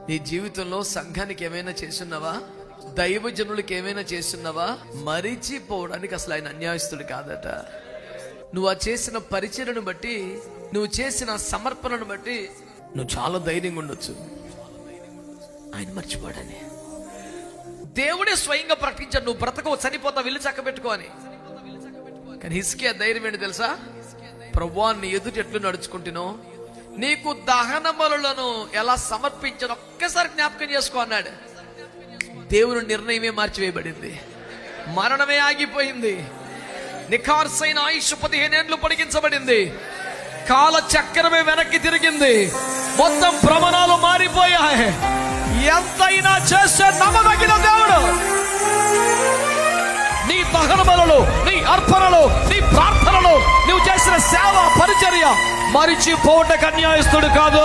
నీ జీవితంలో సంఘానికి ఏమైనా చేస్తున్నావా? దైవజనులకి ఏమైనా చేస్తున్నావా? మరిచిపోవడానికి అసలు ఆయన అన్యాయస్తుడు కాదట. నువ్వు ఆ చేసిన పరిచర్యను బట్టి, నువ్వు చేసిన సమర్పణను బట్టి నువ్వు చాలా ధైర్యంగా ఉండొచ్చు. ఆయన మర్చిపోడని దేవుడే స్వయంగా ప్రకటించాడు, నువ్వు బ్రతకవు, చనిపోతావు, వెళ్ళి చక్కబెట్టుకో అని. కానీ హిజ్కియా ధైర్యం ఏంటి తెలుసా? ప్రభువా, నీ ఎదుట ఎట్లు నడుచుకుంటున్నావు, నీకు దహన బలులను ఎలా సమర్పించాను ఒక్కసారి జ్ఞాపకం చేసుకో అన్నాడు. దేవుని నిర్ణయమే మార్చివేయబడింది, మరణమే ఆగిపోయింది, నిఖార్సైన ఆయుష్ 15 ఏళ్ళు పొడిగించబడింది, కాల చక్రమే వెనక్కి తిరిగింది, మొత్తం భ్రమణాలు మారిపోయాయి. ఎంతైనా చేసే నమ్మదగిన దేవుడు. నీ దహన బలులు, నీ అర్పణలు, నీ ప్రార్థనలు, నువ్వు చేసిన సేవ పరిచర్య మరిచిపోవటకు అన్యాయస్తుడు కాదు.